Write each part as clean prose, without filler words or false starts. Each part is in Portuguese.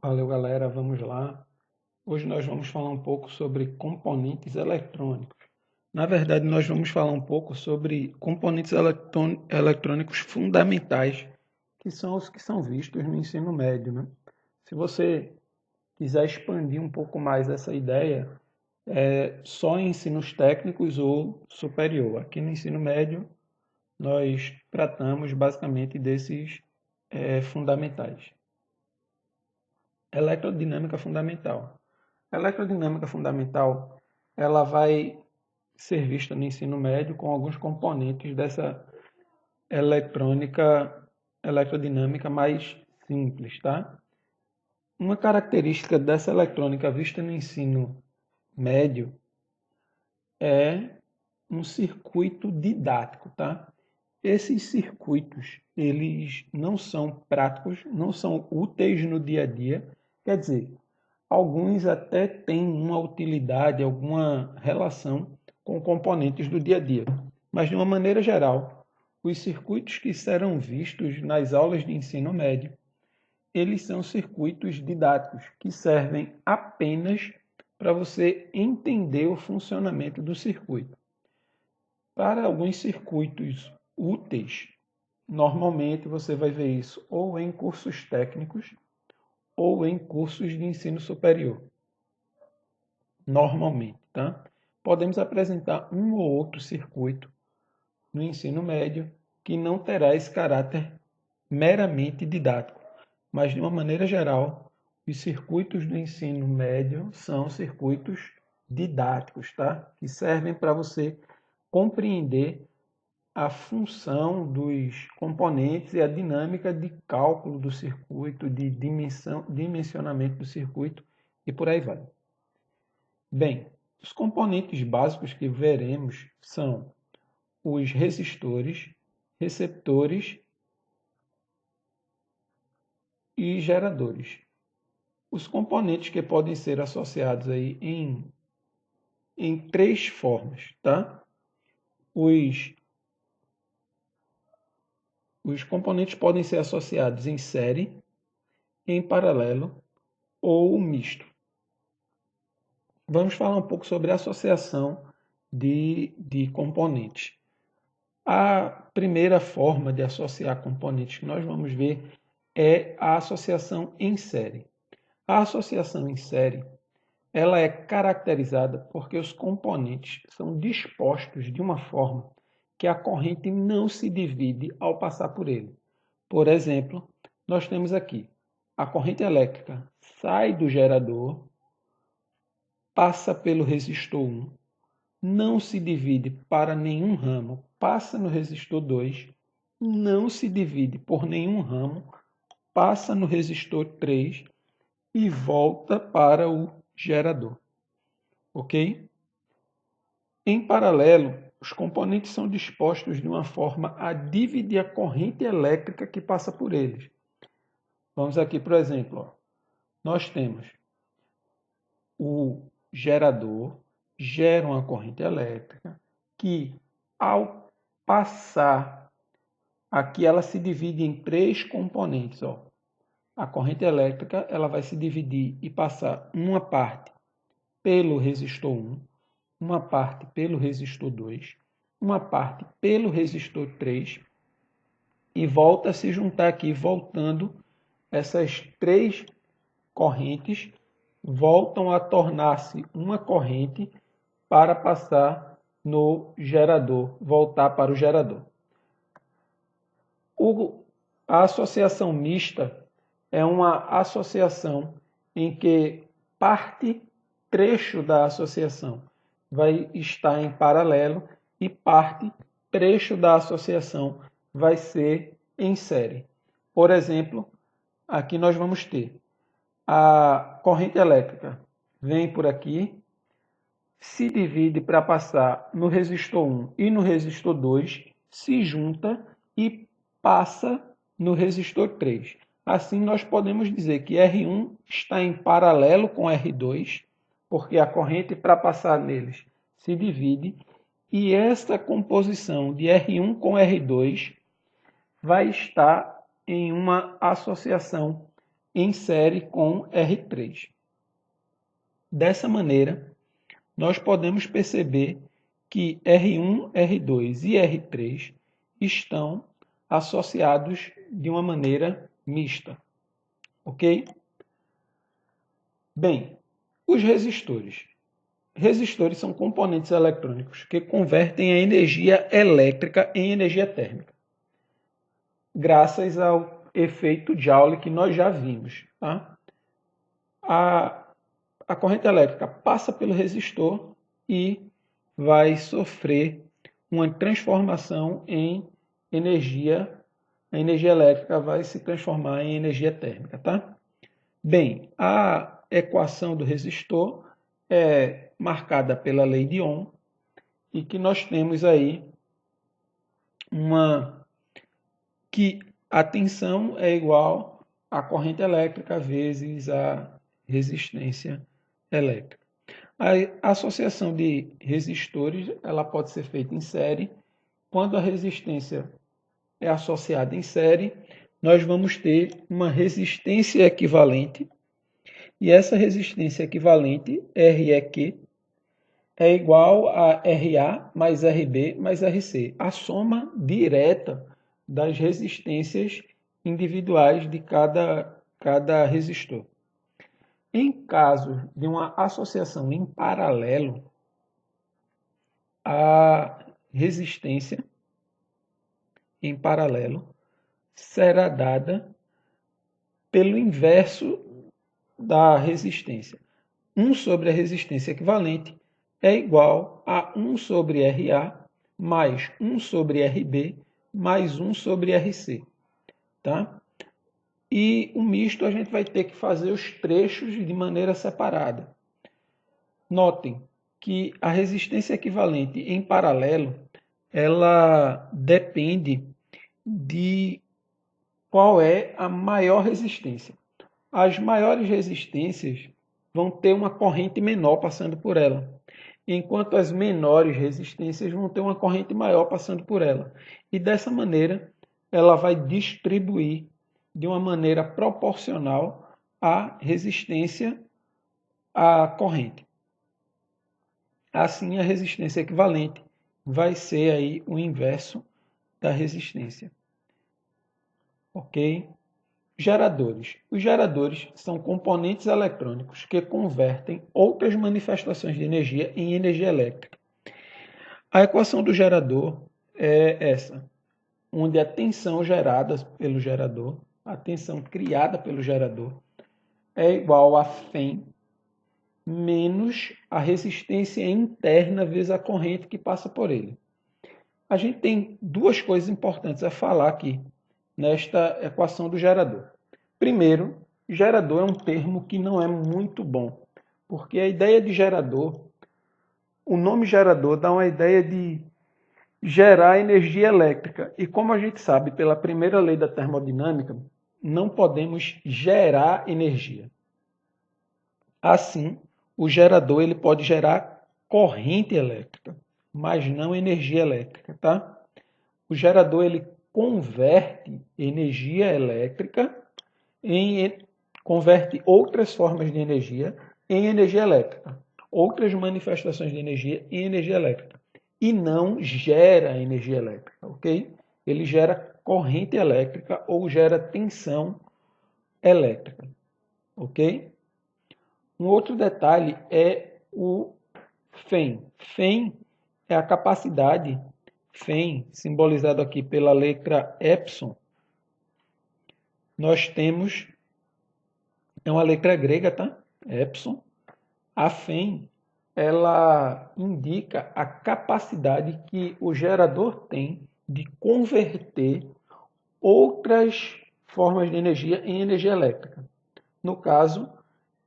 Valeu, galera, vamos lá. Hoje nós vamos falar um pouco sobre componentes eletrônicos. Na verdade, nós vamos falar um pouco sobre componentes eletrônicos fundamentais, que são os que são vistos no ensino médio, né? Se você quiser expandir um pouco mais essa ideia, é só em ensinos técnicos ou superior. Aqui no ensino médio, nós tratamos basicamente desses fundamentais. Eletrodinâmica fundamental. A eletrodinâmica fundamental, ela vai ser vista no ensino médio com alguns componentes dessa eletrodinâmica mais simples, tá? Uma característica dessa eletrônica vista no ensino médio é um circuito didático, tá? Esses circuitos, eles não são práticos, não são úteis no dia a dia, quer dizer, alguns até têm uma utilidade, alguma relação com componentes do dia a dia. Mas, de uma maneira geral, os circuitos que serão vistos nas aulas de ensino médio, eles são circuitos didáticos, que servem apenas para você entender o funcionamento do circuito. Para alguns circuitos úteis, normalmente você vai ver isso ou em cursos técnicos ou em cursos de ensino superior. Normalmente, tá? Podemos apresentar um ou outro circuito no ensino médio que não terá esse caráter meramente didático, mas de uma maneira geral, os circuitos do ensino médio são circuitos didáticos, tá? Que servem para você compreender a função dos componentes e a dinâmica de cálculo do circuito, de dimensionamento do circuito e por aí vai. Bem, os componentes básicos que veremos são os resistores, receptores e geradores. Os componentes que podem ser associados aí em três formas, tá? Os componentes podem ser associados em série, em paralelo ou misto. Vamos falar um pouco sobre a associação de componentes. A primeira forma de associar componentes que nós vamos ver é a associação em série. A associação em série, ela é caracterizada porque os componentes são dispostos de uma forma que a corrente não se divide ao passar por ele. Por exemplo, nós temos aqui a corrente elétrica sai do gerador, passa pelo resistor 1, não se divide para nenhum ramo, passa no resistor 2, não se divide por nenhum ramo, passa no resistor 3 e volta para o gerador. Ok? Em paralelo, os componentes são dispostos de uma forma a dividir a corrente elétrica que passa por eles. Vamos aqui, por exemplo, ó. Nós temos o gerador, gera uma corrente elétrica que, ao passar, aqui ela se divide em três componentes. Ó. A corrente elétrica ela vai se dividir e passar uma parte pelo resistor 1, uma parte pelo resistor 2, uma parte pelo resistor 3 e volta a se juntar aqui, voltando essas três correntes voltam a tornar-se uma corrente para passar no gerador, voltar para o gerador. A associação mista é uma associação em que trecho da associação vai estar em paralelo e trecho da associação vai ser em série. Por exemplo, aqui nós vamos ter a corrente elétrica vem por aqui, se divide para passar no resistor 1 e no resistor 2, se junta e passa no resistor 3. Assim, nós podemos dizer que R1 está em paralelo com R2, porque a corrente para passar neles se divide, e esta composição de R1 com R2 vai estar em uma associação em série com R3. Dessa maneira, nós podemos perceber que R1, R2 e R3 estão associados de uma maneira mista, ok? Bem, os resistores. Resistores são componentes eletrônicos que convertem a energia elétrica em energia térmica, graças ao efeito Joule que nós já vimos. Tá? A corrente elétrica passa pelo resistor e vai sofrer uma transformação em energia. A energia elétrica vai se transformar em energia térmica. Tá? Bem, a equação do resistor é marcada pela lei de Ohm e que nós temos aí que a tensão é igual à corrente elétrica vezes a resistência elétrica. A associação de resistores ela pode ser feita em série. Quando a resistência é associada em série, nós vamos ter uma resistência equivalente. E essa resistência equivalente, REQ, é igual a RA mais RB mais RC, a soma direta das resistências individuais de cada resistor. Em caso de uma associação em paralelo, a resistência em paralelo será dada pelo inverso da resistência. 1 sobre a resistência equivalente é igual a 1 sobre RA mais 1 sobre RB mais 1 sobre RC. Tá? E o misto a gente vai ter que fazer os trechos de maneira separada. Notem que a resistência equivalente em paralelo, ela depende de qual é a maior resistência. As maiores resistências vão ter uma corrente menor passando por ela, enquanto as menores resistências vão ter uma corrente maior passando por ela. E dessa maneira, ela vai distribuir de uma maneira proporcional à resistência à corrente. Assim, a resistência equivalente vai ser aí o inverso da resistência. Ok? Geradores. Os geradores são componentes eletrônicos que convertem outras manifestações de energia em energia elétrica. A equação do gerador é essa, onde a tensão gerada pelo gerador, a tensão criada pelo gerador, é igual a Φ menos a resistência interna vezes a corrente que passa por ele. A gente tem duas coisas importantes a falar aqui nesta equação do gerador. Primeiro, gerador é um termo que não é muito bom, porque a ideia de gerador, o nome gerador dá uma ideia de gerar energia elétrica. E como a gente sabe pela primeira lei da termodinâmica, não podemos gerar energia. Assim, o gerador ele pode gerar corrente elétrica, mas não energia elétrica, tá? O gerador ele converte energia elétrica converte outras formas de energia em energia elétrica, outras manifestações de energia em energia elétrica, e não gera energia elétrica, ok? Ele gera corrente elétrica ou gera tensão elétrica, ok? Um outro detalhe é o Φ. Φ é a capacidade, Φ, simbolizado aqui pela letra epsilon, nós temos, é uma letra grega, tá? Epsilon. A Φ, ela indica a capacidade que o gerador tem de converter outras formas de energia em energia elétrica. No caso,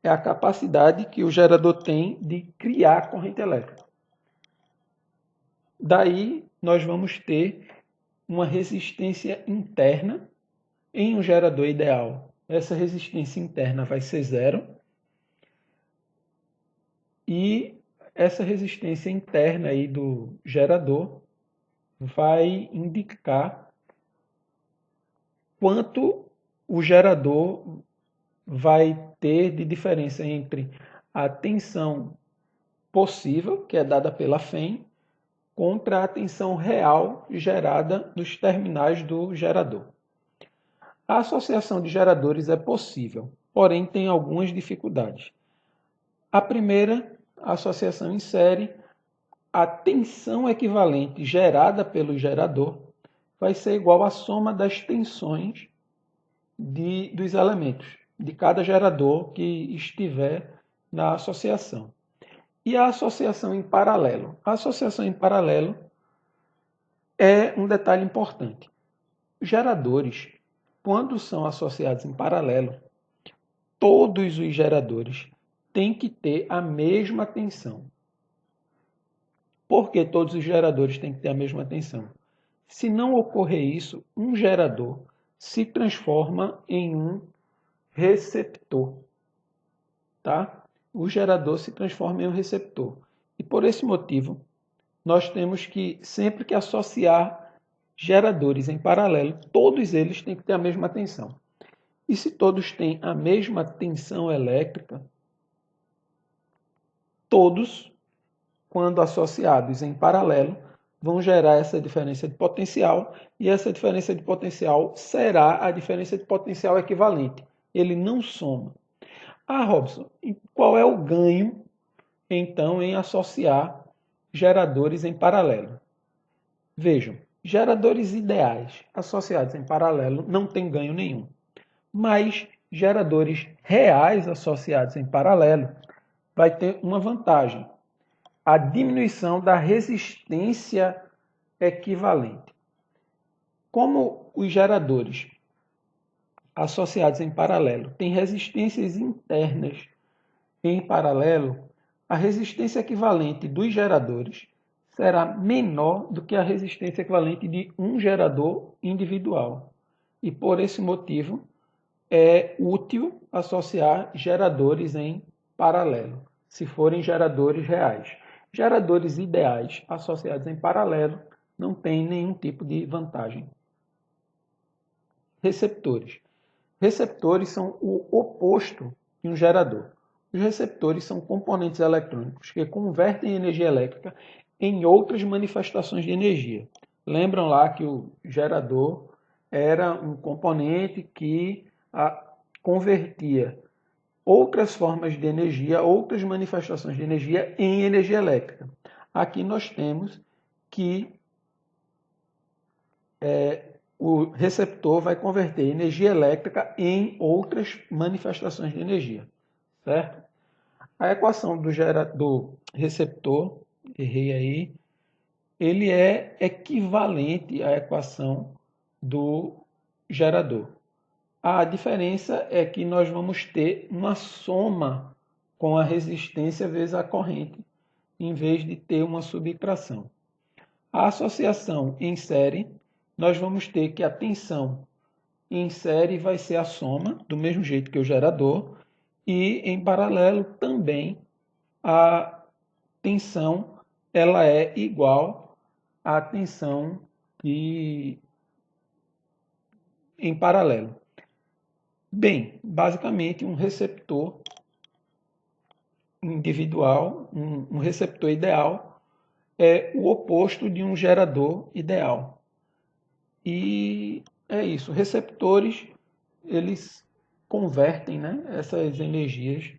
é a capacidade que o gerador tem de criar corrente elétrica. Daí, nós vamos ter uma resistência interna em um gerador ideal. Essa resistência interna vai ser zero. E essa resistência interna aí do gerador vai indicar quanto o gerador vai ter de diferença entre a tensão possível, que é dada pela FEM, contra a tensão real gerada nos terminais do gerador. A associação de geradores é possível, porém tem algumas dificuldades. A primeira, a associação em série, a tensão equivalente gerada pelo gerador vai ser igual à soma das tensões dos elementos, de cada gerador que estiver na associação. E a associação em paralelo? A associação em paralelo é um detalhe importante. Geradores, quando são associados em paralelo, todos os geradores têm que ter a mesma tensão. Por que todos os geradores têm que ter a mesma tensão? Se não ocorrer isso, um gerador se transforma em um receptor. Tá? O gerador se transforma em um receptor. E por esse motivo, nós temos que, sempre que associar geradores em paralelo, todos eles têm que ter a mesma tensão. E se todos têm a mesma tensão elétrica, todos, quando associados em paralelo, vão gerar essa diferença de potencial, e essa diferença de potencial será a diferença de potencial equivalente. Ele não soma. Ah, Robson, qual é o ganho, então, em associar geradores em paralelo? Vejam, geradores ideais associados em paralelo não têm ganho nenhum. Mas geradores reais associados em paralelo vai ter uma vantagem: a diminuição da resistência equivalente. Como os geradores associados em paralelo têm resistências internas em paralelo, a resistência equivalente dos geradores será menor do que a resistência equivalente de um gerador individual. E por esse motivo é útil associar geradores em paralelo, se forem geradores reais. Geradores ideais associados em paralelo não têm nenhum tipo de vantagem. Receptores. Receptores são o oposto de um gerador. Os receptores são componentes eletrônicos que convertem energia elétrica em outras manifestações de energia. Lembram lá que o gerador era um componente que convertia outras formas de energia, outras manifestações de energia em energia elétrica. Aqui nós temos que o receptor vai converter energia elétrica em outras manifestações de energia, certo? A equação do receptor, errei aí, ele é equivalente à equação do gerador. A diferença é que nós vamos ter uma soma com a resistência vezes a corrente, em vez de ter uma subtração. A associação em série, nós vamos ter que a tensão em série vai ser a soma, do mesmo jeito que o gerador, e em paralelo também a tensão ela é igual à tensão em paralelo. Bem, basicamente um receptor individual, um receptor ideal, é o oposto de um gerador ideal. E é isso. Receptores, eles convertem, né, essas energias,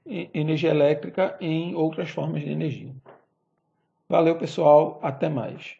energia elétrica, em outras formas de energia. Valeu, pessoal. Até mais.